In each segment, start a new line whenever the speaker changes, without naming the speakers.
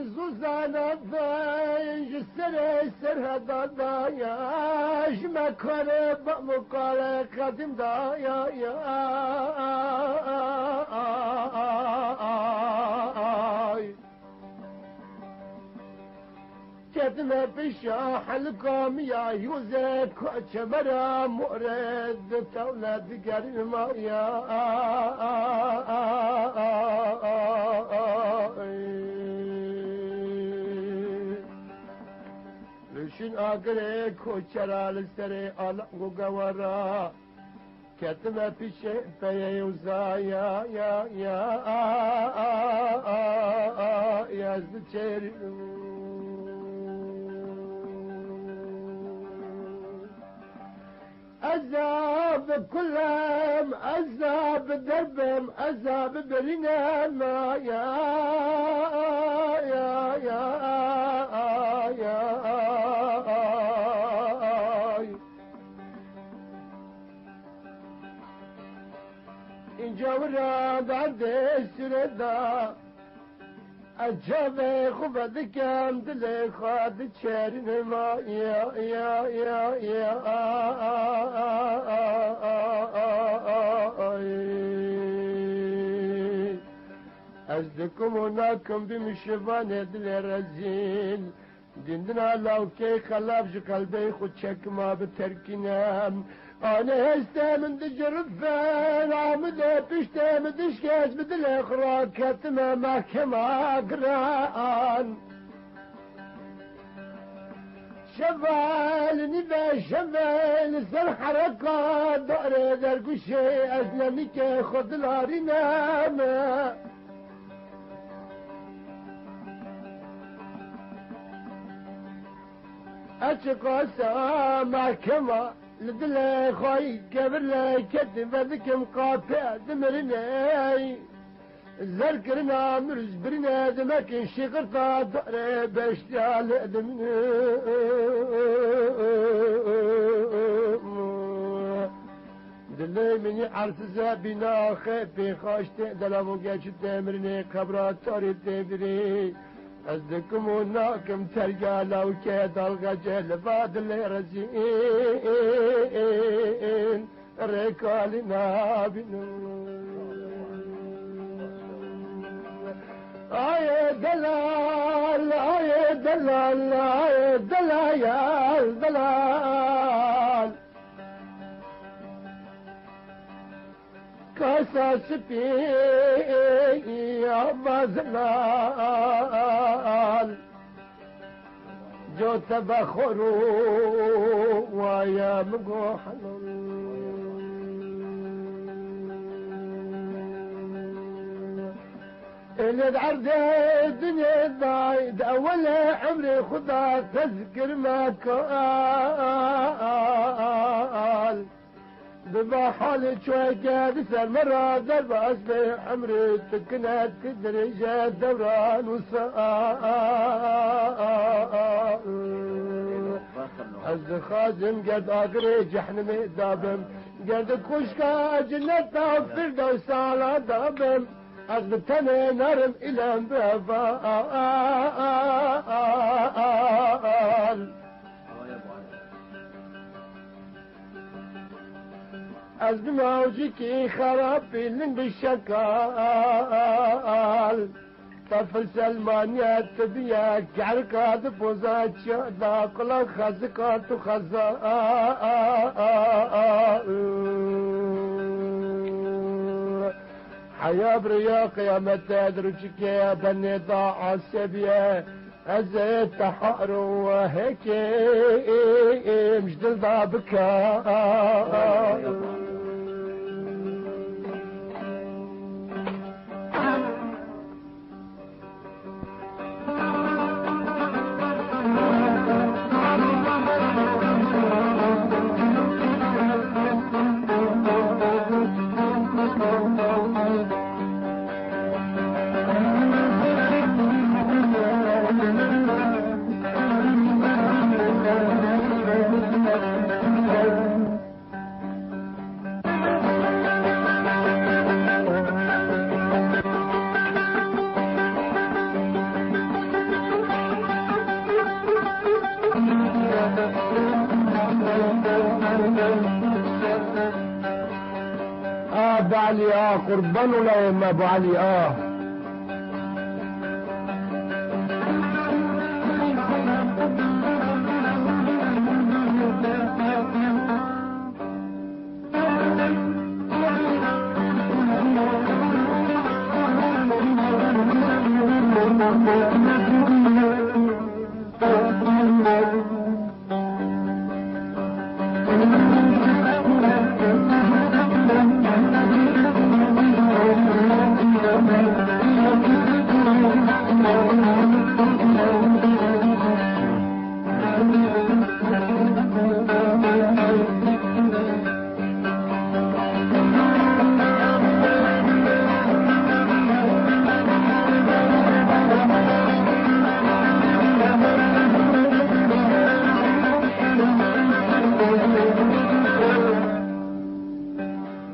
زوزانا فايج سر هذا ضايع ما كان بمقال قديم ضايع كتنا بشاح القوم يا يوزك وشمرا مورد تولد قرن ما يا لشن آقري كوشرا لسري ألقو قورا كتنا بشاح فيوزا يا زتشيري عذاب كلهم عذاب دربهم عذاب برنا ما يا إن جورا بعد السردا أجابي خفت كام دلي خاد تشارن ما يا أزدكم هناكم بمشفان دلي رزين دندنا لو كي خلاف قلبي خد شك ما بتركنام أنا هستا من دجرفان عمد بشتا من دشكاز بدل إخراج كتما محكمة قران شفال نبا شفال سر حركات دار درقشي أزلمك خد الهارنام أتقاسا محكمة لدلي خوي قبل كتب ذكم قاطع دمرناي زركرنا مرز برنا دمكن شغرطا دار باشتال دمن دلي مني عرف زابنا خيبي خاشت دلمو قاش دمرني قبرات تاري دمري أزدكم وناكم ترجع لو كيد الغجل بعد اللي رزين ركالنا بنو آي دلال آي دلال آي دلال يا دلال كاساس بي يا مزلال جو تبخروا ويا مقوحل اللي عرض الدنيا ضايد اول عمري خدا تذكر ما قال بما حالي شوي قاعد مرة ضرب أسبي عمري تكنت درجة دوران وسائل الزخازم قد أقري جحنمي دابم قد كشكا جنة فردوس على دابم أزبتني نرم إلى بفال از موجی که خراب بیلن بشکال طفل سلمانية تبيا كعركات بوزات شهدا كل خزكات خزا حيا بريا قيامة تدرجك يا بني ضاع السبيا أزيت تحقر وهيك مجدل ضابك ابو علي قربان ولا يا ابو علي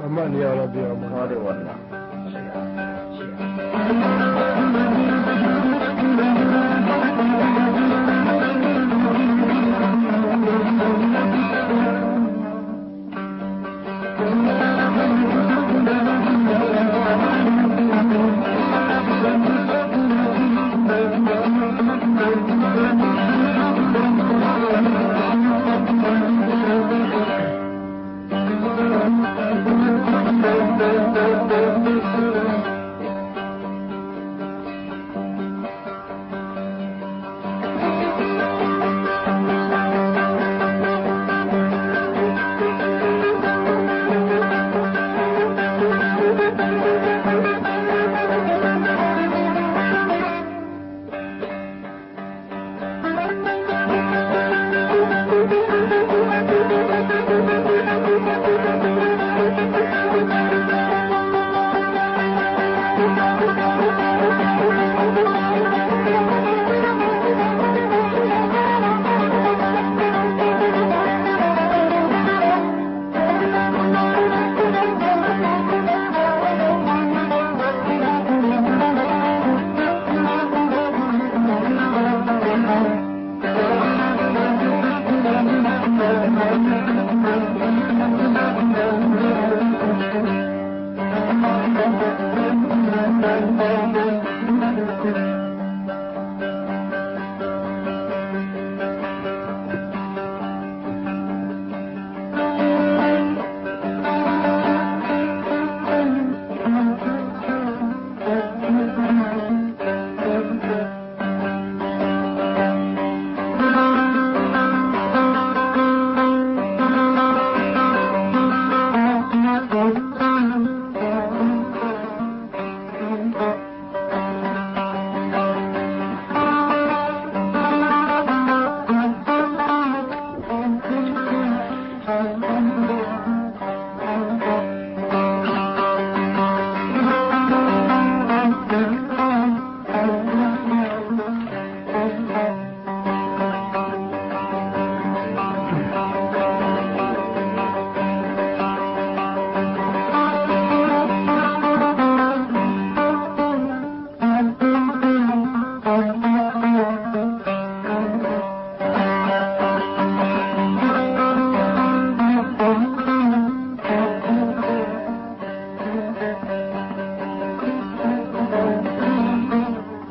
امان يا رب يا امان والله
Thank you.